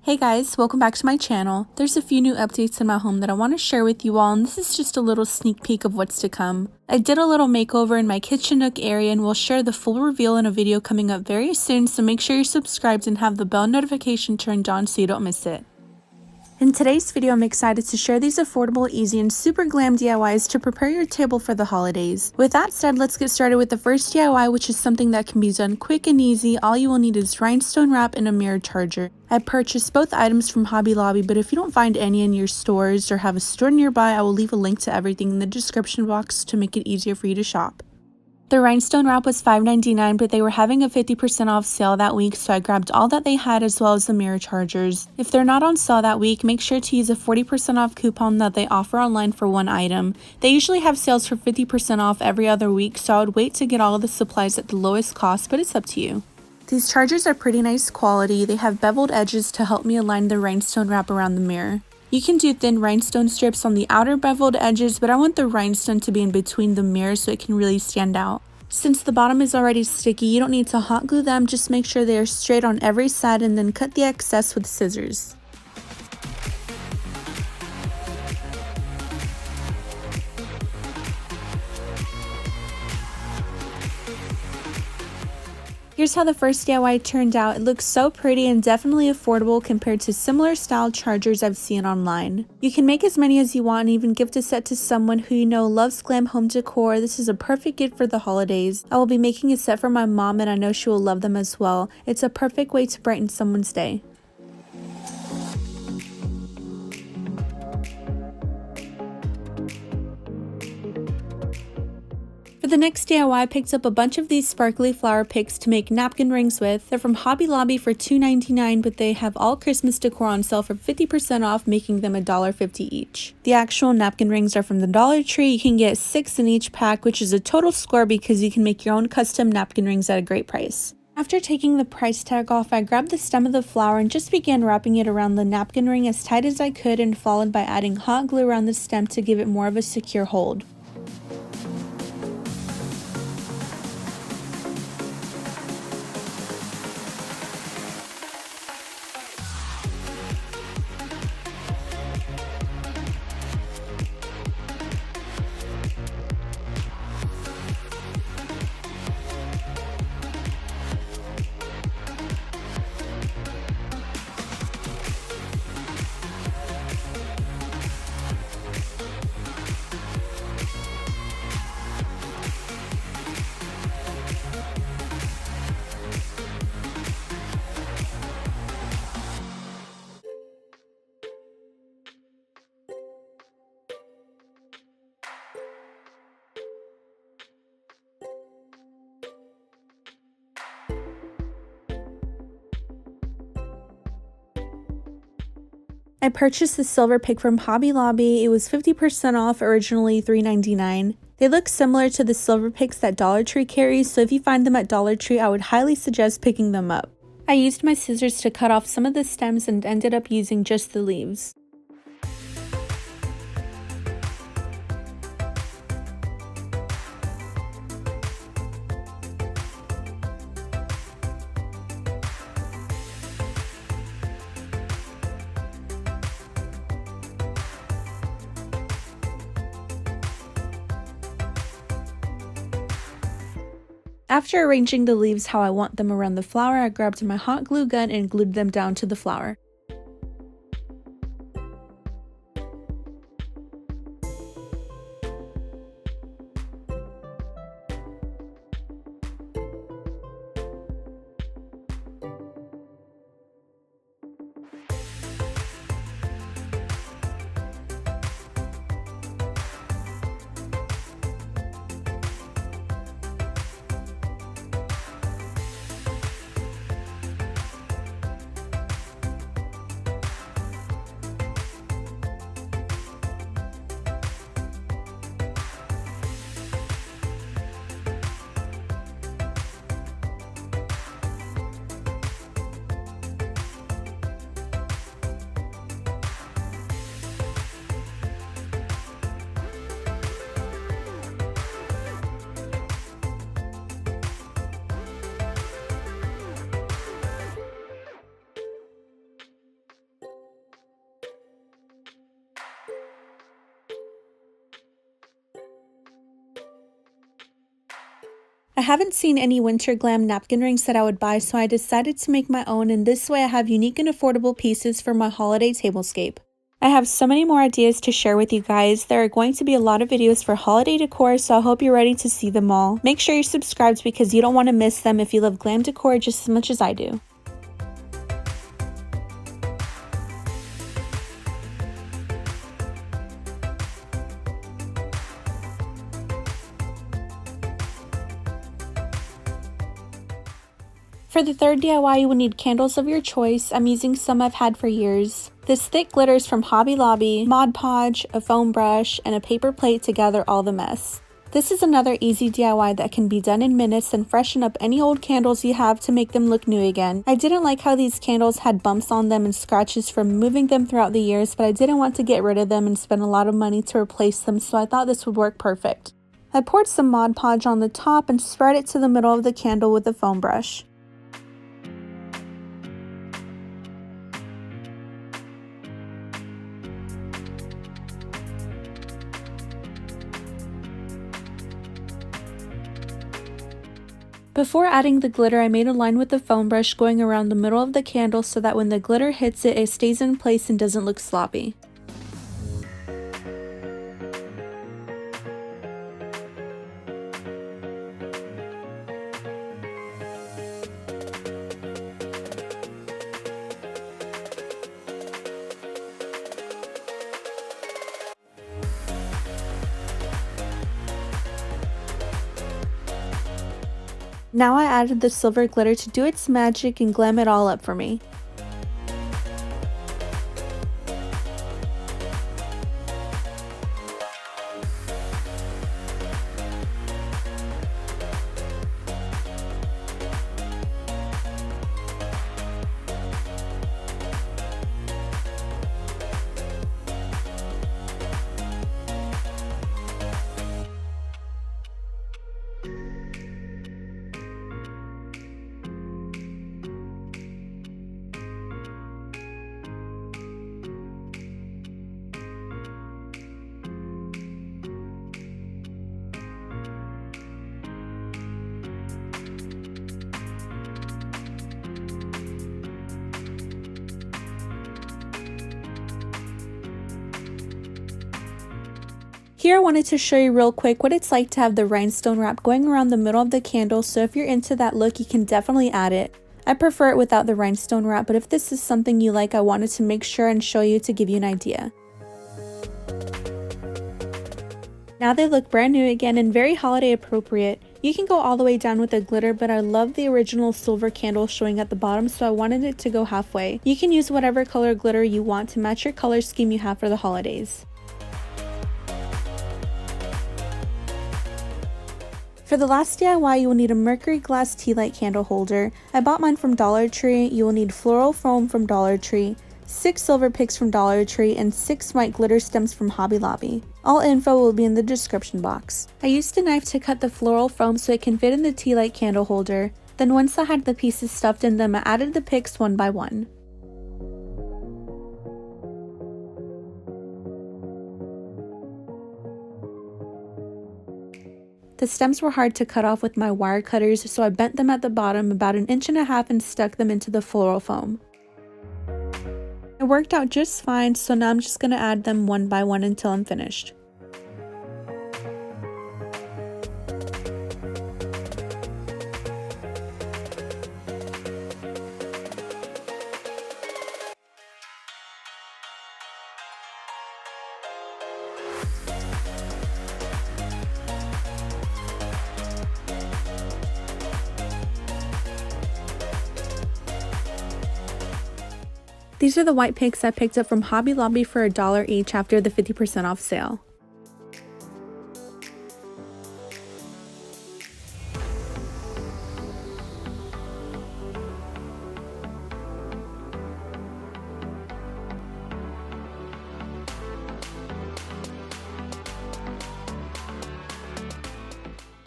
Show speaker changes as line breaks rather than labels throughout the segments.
Hey guys, welcome back to my channel. There's a few new updates in my home that I want to share with you all, and this is just a little sneak peek of what's to come. I did a little makeover in my kitchen nook area and we'll share the full reveal in a video coming up very soon, so make sure you're subscribed and have the bell notification turned on so you don't miss it. In today's video, I'm excited to share these affordable, easy, and super glam DIYs to prepare your table for the holidays. With that said, let's get started with the first DIY, which is something that can be done quick and easy. All you will need is rhinestone wrap and a mirror charger. I purchased both items from Hobby Lobby, but if you don't find any in your stores or have a store nearby, I will leave a link to everything in the description box to make it easier for you to shop. The rhinestone wrap was $5.99, but they were having a 50% off sale that week, so I grabbed all that they had as well as the mirror chargers. If they're not on sale that week, make sure to use a 40% off coupon that they offer online for one item. They usually have sales for 50% off every other week, so I would wait to get all of the supplies at the lowest cost, but it's up to you. These chargers are pretty nice quality. They have beveled edges to help me align the rhinestone wrap around the mirror. You can do thin rhinestone strips on the outer beveled edges, but I want the rhinestone to be in between the mirror so it can really stand out. Since the bottom is already sticky, you don't need to hot glue them, just make sure they are straight on every side and then cut the excess with scissors. Here's how the first DIY turned out. It looks so pretty and definitely affordable compared to similar style chargers I've seen online. You can make as many as you want and even gift a set to someone who you know loves glam home decor. This is a perfect gift for the holidays. I will be making a set for my mom and I know she will love them as well. It's a perfect way to brighten someone's day. For the next DIY, I picked up a bunch of these sparkly flower picks to make napkin rings with. They're from Hobby Lobby for $2.99, but they have all Christmas decor on sale for 50% off, making them $1.50 each. The actual napkin rings are from the Dollar Tree. You can get 6 in each pack, which is a total score because you can make your own custom napkin rings at a great price. After taking the price tag off, I grabbed the stem of the flower and just began wrapping it around the napkin ring as tight as I could, and followed by adding hot glue around the stem to give it more of a secure hold. I purchased the silver pick from Hobby Lobby. It was 50% off, originally $3.99. They look similar to the silver picks that Dollar Tree carries, so if you find them at Dollar Tree, I would highly suggest picking them up. I used my scissors to cut off some of the stems and ended up using just the leaves. After arranging the leaves how I want them around the flower, I grabbed my hot glue gun and glued them down to the flower. haven't seen any winter glam napkin rings that I would buy, so I decided to make my own, and this way I have unique and affordable pieces for my holiday tablescape. I have so many more ideas to share with you guys. There are going to be a lot of videos for holiday decor, so I hope you're ready to see them all. Make sure you're subscribed because you don't want to miss them if you love glam decor just as much as I do. For the third DIY, you will need candles of your choice. I'm using some I've had for years. This thick glitter is from Hobby Lobby, Mod Podge, a foam brush, and a paper plate to gather all the mess. This is another easy DIY that can be done in minutes and freshen up any old candles you have to make them look new again. I didn't like how these candles had bumps on them and scratches from moving them throughout the years, but I didn't want to get rid of them and spend a lot of money to replace them, so I thought this would work perfect. I poured some Mod Podge on the top and spread it to the middle of the candle with a foam brush. Before adding the glitter, I made a line with the foam brush going around the middle of the candle so that when the glitter hits it, it stays in place and doesn't look sloppy. Now I added the silver glitter to do its magic and glam it all up for me. Here I wanted to show you real quick what it's like to have the rhinestone wrap going around the middle of the candle, so if you're into that look you can definitely add it. I prefer it without the rhinestone wrap, but if this is something you like, I wanted to make sure and show you to give you an idea. Now they look brand new again and very holiday appropriate. You can go all the way down with the glitter, but I love the original silver candle showing at the bottom, so I wanted it to go halfway. You can use whatever color glitter you want to match your color scheme you have for the holidays. For the last DIY, you will need a mercury glass tea light candle holder. I bought mine from Dollar Tree. You will need floral foam from Dollar Tree, 6 silver picks from Dollar Tree, and 6 white glitter stems from Hobby Lobby. All info will be in the description box. I used a knife to cut the floral foam so it can fit in the tea light candle holder. Then once I had the pieces stuffed in them, I added the picks one by one. The stems were hard to cut off with my wire cutters, so I bent them at the bottom about 1.5 inches and stuck them into the floral foam. It worked out just fine, so now I'm just going to add them one by one until I'm finished. These are the white picks I picked up from Hobby Lobby for $1 each after the 50% off sale.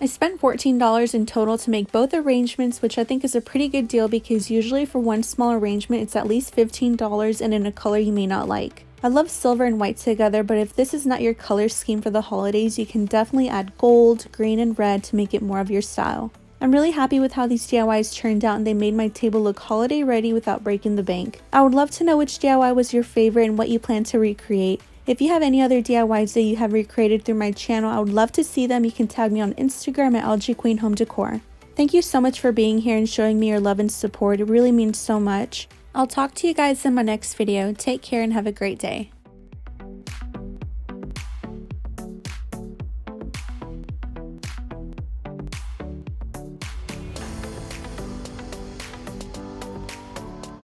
I spent $14 in total to make both arrangements, which I think is a pretty good deal because usually for one small arrangement it's at least $15 and in a color you may not like. I love silver and white together, but if this is not your color scheme for the holidays, you can definitely add gold, green, and red to make it more of your style. I'm really happy with how these DIYs turned out, and they made my table look holiday ready without breaking the bank. I would love to know which DIY was your favorite and what you plan to recreate. If you have any other DIYs that you have recreated through my channel, I would love to see them. You can tag me on Instagram at LGQueenHomeDecor. Thank you so much for being here and showing me your love and support. It really means so much. I'll talk to you guys in my next video. Take care and have a great day.